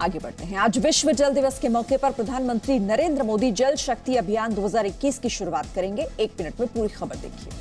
आगे बढ़ते हैं। आज विश्व जल दिवस के मौके पर प्रधानमंत्री नरेंद्र मोदी जल शक्ति अभियान 2021 की शुरुआत करेंगे। 1 मिनट में पूरी खबर देखिए।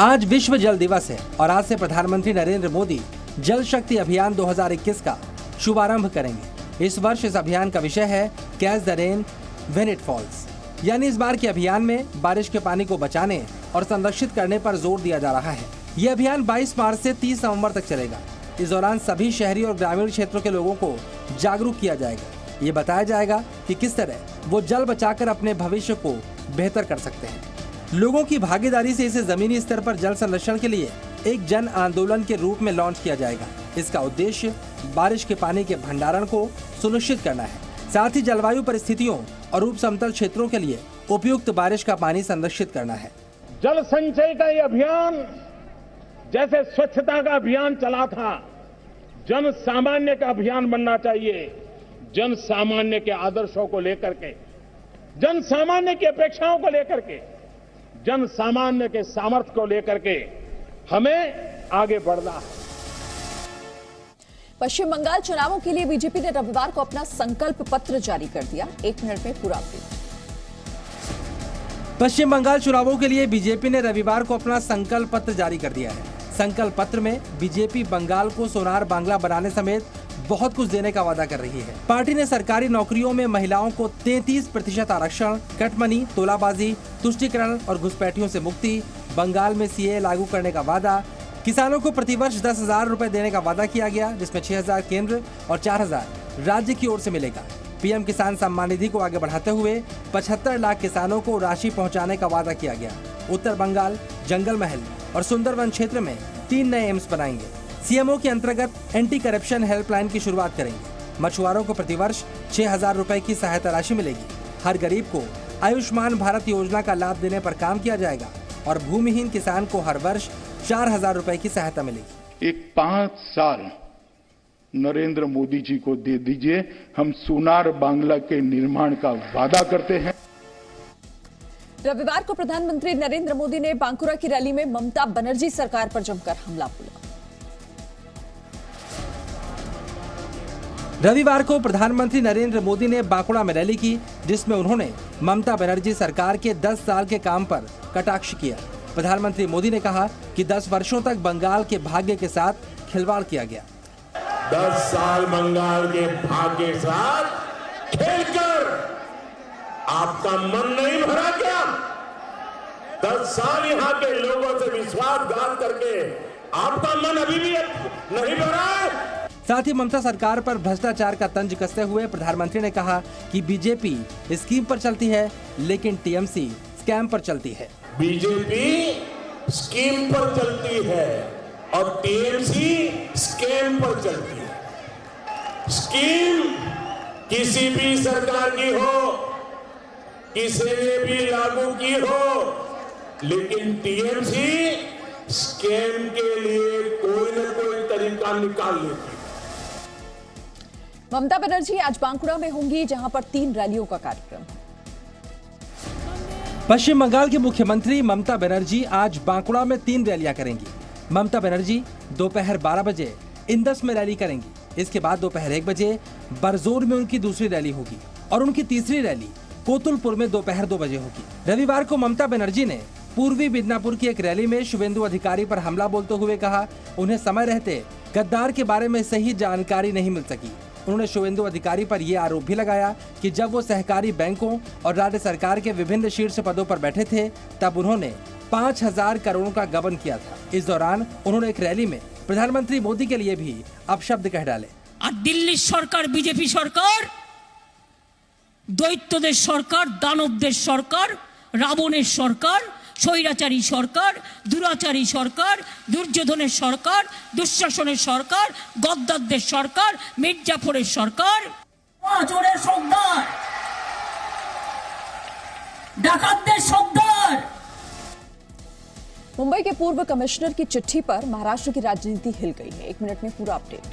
आज विश्व जल दिवस है और आज से प्रधानमंत्री नरेंद्र मोदी जल शक्ति अभियान 2021 का शुभारंभ करेंगे। इस वर्ष इस अभियान का विषय है catch the rain when it falls, यानी इस बार के अभियान में बारिश के पानी को बचाने और संरक्षित करने पर जोर दिया जा रहा है। ये अभियान 22 मार्च से 30 नवंबर तक चलेगा। इस दौरान सभी शहरी और ग्रामीण क्षेत्रों के लोगों को जागरूक किया जाएगा। ये बताया जाएगा कि किस तरह वो जल बचाकर अपने भविष्य को बेहतर कर सकते हैं। लोगों की भागीदारी से इसे जमीनी स्तर पर जल संरक्षण के लिए एक जन आंदोलन के रूप में लॉन्च किया जाएगा। इसका उद्देश्य बारिश के पानी के भंडारण को सुनिश्चित करना है, साथ ही जलवायु परिस्थितियों और उप समतल क्षेत्रों के लिए उपयुक्त बारिश का पानी संरक्षित करना है। जल संचय का ये अभियान जैसे स्वच्छता का अभियान चला था, जन सामान्य का अभियान बनना चाहिए। जन सामान्य के आदर्शों को लेकर के, जन सामान्य की अपेक्षाओं को लेकर के, जन सामान्य के सामर्थ्य को लेकर के हमें आगे बढ़ना है। पश्चिम बंगाल चुनावों के लिए बीजेपी ने रविवार को अपना संकल्प पत्र जारी कर दिया। 1 मिनट में पूरा अपडेट। पश्चिम बंगाल चुनावों के लिए बीजेपी ने रविवार को अपना संकल्प पत्र जारी कर दिया है। संकल्प पत्र में बीजेपी बंगाल को सोनार बांग्ला बनाने समेत बहुत कुछ देने का वादा कर रही है। पार्टी ने सरकारी नौकरियों में महिलाओं को 33% आरक्षण, कटमनी, तोलाबाजी, तुष्टीकरण और घुसपैठियों से मुक्ति, बंगाल में सीए लागू करने का वादा, किसानों को प्रतिवर्ष 10,000 रुपए देने का वादा किया गया, जिसमें 6,000 केंद्र और 4,000 राज्य की ओर से मिलेगा। पीएम किसान सम्मान निधि को आगे बढ़ाते हुए 75 लाख किसानों को राशि पहुंचाने का वादा किया गया। उत्तर बंगाल, जंगल महल और सुंदरवन क्षेत्र में 3 नए एम्स बनाएंगे। सीएमओ के अंतर्गत एंटी करप्शन हेल्पलाइन की शुरुआत करेंगे। मछुआरों को प्रतिवर्ष 6,000 रुपए की सहायता राशि मिलेगी। हर गरीब को आयुष्मान भारत योजना का लाभ देने पर काम किया जाएगा और भूमिहीन किसान को हर वर्ष 4,000 रुपए की सहायता मिलेगी। एक 5 साल नरेंद्र मोदी जी को दे दीजिए, हम सोनार बांग्ला के निर्माण का वादा करते हैं। रविवार को प्रधानमंत्री नरेंद्र मोदी ने बांकुरा की रैली में ममता बनर्जी सरकार पर जमकर हमला बोला। रविवार को प्रधानमंत्री नरेंद्र मोदी ने बांकुड़ा में रैली की, जिसमें उन्होंने ममता बनर्जी सरकार के 10 साल के काम पर कटाक्ष किया। प्रधानमंत्री मोदी ने कहा कि 10 वर्षों तक बंगाल के भाग्य के साथ खिलवाड़ किया गया। 10 साल बंगाल के भाग्य के साथ खेलकर आपका मन नहीं भरा क्या? 10 साल यहाँ के लोगों से विश्वासघात करके आपका मन अभी भी नहीं भरा है? साथ ही ममता सरकार पर भ्रष्टाचार का तंज कसते हुए प्रधानमंत्री ने कहा कि बीजेपी स्कीम पर चलती है, लेकिन टीएमसी स्कैम पर चलती है। बीजेपी स्कीम पर चलती है और टीएमसी स्कैम पर चलती है। स्कीम किसी भी सरकार की हो, किसी ने भी लागू की हो, लेकिन टीएमसी स्कैम के लिए कोई न कोई तरीका निकाल लेती है। ममता बनर्जी आज बांकुड़ा में होंगी, जहां पर 3 रैलियों का कार्यक्रम है। पश्चिम बंगाल की मुख्यमंत्री ममता बनर्जी आज बांकुड़ा में 3 रैलियां करेंगी। ममता बनर्जी दोपहर 12 बजे इंदस में रैली करेंगी। इसके बाद दोपहर 1 बजे बरजोर में उनकी दूसरी रैली होगी और उनकी तीसरी रैली कोतुलपुर में दोपहर 2 बजे होगी। रविवार को ममता बनर्जी ने पूर्वी मिदनापुर की एक रैली में शुभेंदु अधिकारी पर हमला बोलते हुए कहा, उन्हें समय रहते गद्दार के बारे में सही जानकारी नहीं मिल सकी। उन्होंने शुभेंदु अधिकारी पर यह आरोप भी लगाया कि जब वो सहकारी बैंकों और राज्य सरकार के विभिन्न शीर्ष पदों पर बैठे थे, तब उन्होंने 5,000 करोड़ का गबन किया था। इस दौरान उन्होंने एक रैली में प्रधानमंत्री मोदी के लिए भी अपशब्द कह डाले। दिल्ली सरकार बीजेपी सरकार दैत्यদের সরকার, দানবদের সরকার, রাবণের সরকার, স্বৈরাচারী সরকার, দুরাচারী সরকার, দুর্যোধনের সরকার, দুঃশাসনের সরকার, গদ্দারদের সরকার, মির্জাফরের সরকার, চোরের সর্দার, ডাকাতদের সর্দার। मुंबई के पूर्व कमिश्नर की चिट्ठी पर महाराष्ट्र की राजनीति हिल गई है। 1 मिनट में पूरा अपडेट।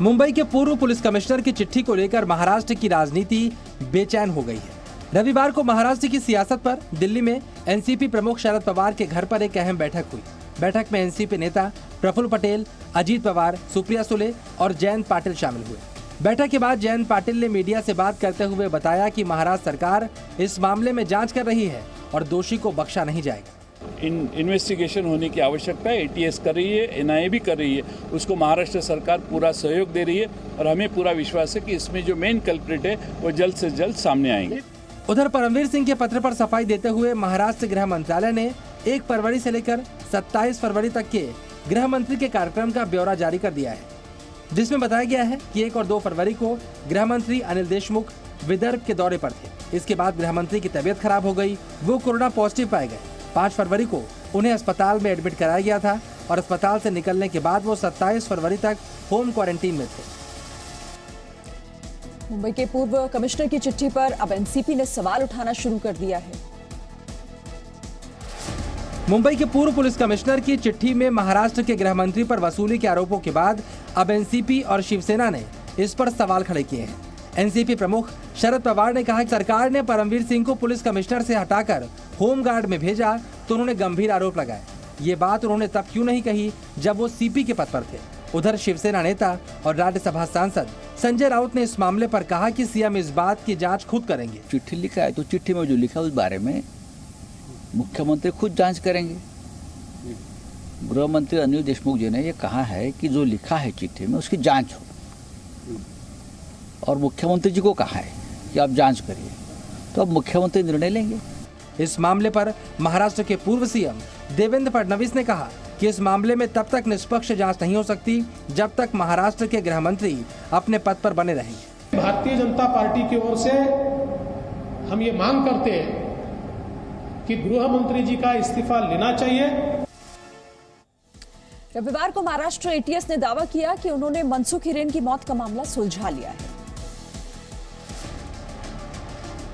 मुंबई के पूर्व पुलिस कमिश्नर की चिट्ठी को लेकर महाराष्ट्र की राजनीति बेचैन हो गई है। रविवार को महाराष्ट्र की सियासत पर दिल्ली में एनसीपी प्रमुख शरद पवार के घर पर एक अहम बैठक हुई। बैठक में एनसीपी नेता प्रफुल्ल पटेल, अजीत पवार, सुप्रिया सुले और जयंत पाटिल शामिल हुए। बैठक के बाद जयंत पाटिल ने मीडिया से बात करते हुए बताया कि महाराष्ट्र सरकार इस मामले में जांच कर रही है और दोषी को बख्शा नहीं जाएगा। इन्वेस्टिगेशन होने की आवश्यकता है। एटीएस कर रही है, एनआईए भी कर रही है, उसको महाराष्ट्र सरकार पूरा सहयोग दे रही है और हमें पूरा विश्वास है कि इसमें जो मेन कल्प्रिट है वो जल्द से जल्द सामने आएंगे। उधर परमवीर सिंह के पत्र पर सफाई देते हुए महाराष्ट्र गृह मंत्रालय ने 1 फरवरी से लेकर 27 फरवरी तक के गृह मंत्री के कार्यक्रम का ब्यौरा जारी कर दिया है, जिसमें बताया गया है कि 1 और 2 फरवरी को गृह मंत्री अनिल देशमुख विदर्भ के दौरे पर थे। इसके बाद गृह मंत्री की तबीयत खराब हो गई, वो कोरोना पॉजिटिव पाए गए। 5 फरवरी को उन्हें अस्पताल में एडमिट कराया गया था और अस्पताल से निकलने के बाद वो 27 फरवरी तक होम क्वारंटीन में थे। मुंबई के पूर्व कमिश्नर की चिट्ठी पर अब एनसीपी ने सवाल उठाना शुरू कर दिया है। मुंबई के पूर्व पुलिस कमिश्नर की चिट्ठी में महाराष्ट्र के गृह मंत्री पर वसूली के आरोपों के बाद अब एनसीपी और शिवसेना ने इस पर सवाल खड़े किए हैं। एनसीपी प्रमुख शरद पवार ने कहा कि सरकार ने परमवीर सिंह को पुलिस कमिश्नर से हटाकर होमगार्ड में भेजा तो उन्होंने गंभीर आरोप लगाए। ये बात उन्होंने तब क्यों नहीं कही जब वो सीपी के पद पर थे। उधर शिवसेना नेता और राज्यसभा सांसद संजय राउत ने इस मामले पर कहा कि सीएम इस बात की जांच खुद करेंगे। चिट्ठी लिखा है तो चिट्ठी में जो लिखा है उस बारे में मुख्यमंत्री खुद जांच करेंगे। गृह मंत्री अनिल देशमुख जी ने ये कहा है कि जो लिखा है चिट्ठी में उसकी जांच हो, और मुख्यमंत्री जी को कहा है कि आप जांच करिए, तो अब मुख्यमंत्री निर्णय लेंगे। इस मामले पर महाराष्ट्र के पूर्व सीएम देवेंद्र फडणवीस ने कहा कि इस मामले में तब तक निष्पक्ष जांच नहीं हो सकती जब तक महाराष्ट्र के गृह मंत्री अपने पद पर बने रहेंगे। भारतीय जनता पार्टी की ओर से हम ये मांग करते हैं कि गृह मंत्री जी का इस्तीफा लेना चाहिए। रविवार को महाराष्ट्र एटीएस ने दावा किया कि उन्होंने मनसुख हिरेन की मौत का मामला सुलझा लिया है।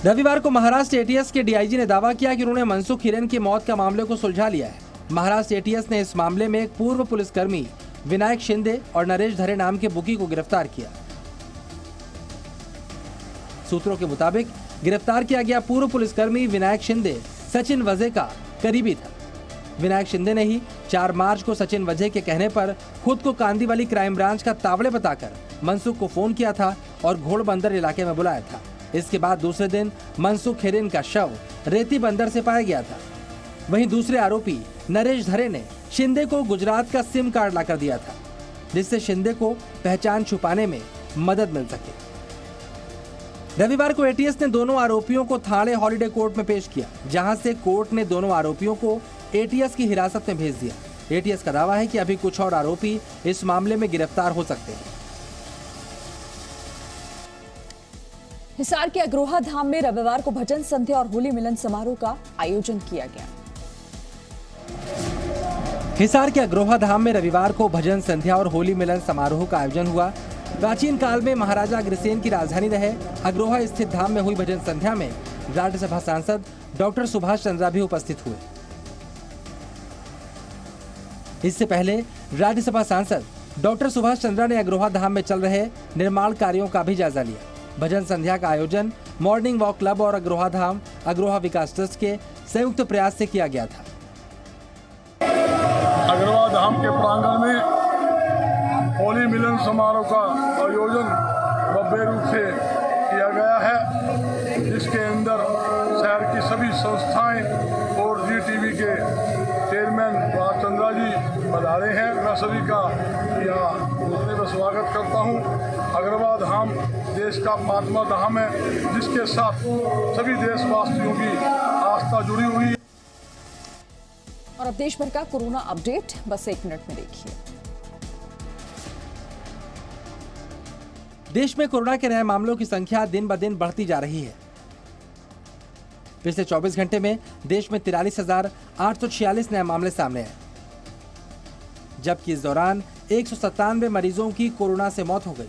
रविवार को महाराष्ट्र एटीएस के डीआईजी ने दावा किया कि उन्होंने मनसुख हिरेन की मौत का मामले को सुलझा लिया है। महाराष्ट्र एटीएस ने इस मामले में एक पूर्व पुलिसकर्मी विनायक शिंदे और नरेश धरे नाम के बुकी को गिरफ्तार किया। सूत्रों के मुताबिक गिरफ्तार किया गया पूर्व पुलिसकर्मी विनायक शिंदे सचिन वजे का करीबी था। विनायक शिंदे ने ही 4 मार्च को सचिन वजे के कहने पर खुद को कांदीवली क्राइम ब्रांच का तावड़े बताकर मनसुख को फोन किया था और घोड़बंदर इलाके में बुलाया था। इसके बाद दूसरे दिन मनसुख हिरेन का शव रेती बंदर से पाया गया था। वहीं दूसरे आरोपी नरेश धरे ने शिंदे को गुजरात का सिम कार्ड लाकर दिया था, जिससे शिंदे को पहचान छुपाने में मदद मिल सके। रविवार को एटीएस ने दोनों आरोपियों को थाने हॉलिडे कोर्ट में पेश किया, जहां से कोर्ट ने दोनों आरोपियों को एटीएस की हिरासत में भेज दिया। एटीएस का दावा है कि अभी कुछ और आरोपी इस मामले में गिरफ्तार हो सकते हैं। हिसार के अग्रोहा धाम में रविवार को भजन संध्या और होली मिलन समारोह का आयोजन किया गया। हिसार के अग्रोहा धाम में रविवार को भजन संध्या और होली मिलन समारोह का आयोजन हुआ। प्राचीन काल में महाराजा अग्रसेन की राजधानी रहे अग्रोहा स्थित धाम में हुई भजन संध्या में राज्यसभा सांसद डॉक्टर सुभाष चंद्रा भी उपस्थित हुए। इससे पहले राज्यसभा सांसद डॉक्टर सुभाष चंद्रा ने अग्रोहा धाम में चल रहे निर्माण कार्यों का भी जायजा लिया। भजन संध्या का आयोजन मॉर्निंग वॉक क्लब और अग्रोहा धाम अग्रोहा विकास ट्रस्ट के संयुक्त प्रयास से किया गया था। अग्रोहा धाम के प्रांगण में होली मिलन समारोह का आयोजन भव्य रूप से किया गया है, जिसके अंदर शहर की सभी संस्थाएं और जीटीवी के चेयरमैन सुभाष चंद्रा जी पधारे हैं। मैं सभी का यहाँ दूसरे में स्वागत करता हूँ। अग्रोहा धाम देश का 5वां धाम है, जिसके साथ सभी देशवासियों की आस्था जुड़ी हुई है। और अब देश भर का कोरोना अपडेट बस 1 मिनट में देखिए। देश में कोरोना के नए मामलों की संख्या दिन ब दिन बढ़ती जा रही है। पिछले 24 घंटे में देश में 43,846 नए मामले सामने आए, जबकि इस दौरान 197 मरीजों की कोरोना से मौत हो गई।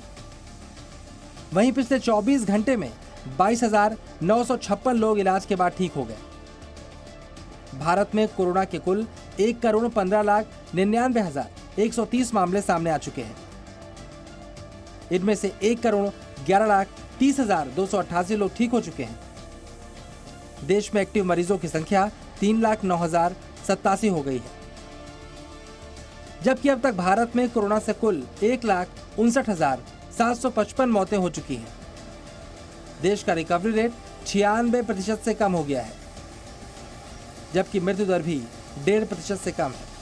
वहीं पिछले 24 घंटे में 22,956 लोग इलाज के बाद ठीक हो गए। भारत में कोरोना के कुल 1,15,99,130 मामले सामने आ चुके हैं। इनमें से 1,11,30,288 लोग ठीक हो चुके हैं। देश में एक्टिव मरीजों की संख्या 3,09,087 हो गई है। जबकि अब तक भारत में कोरोना से कुल 1,59,755 मौतें हो चुकी हैं। देश का रिकवरी रेट 96% से कम हो गया है, जबकि मृत्यु दर भी 1.5% से कम है।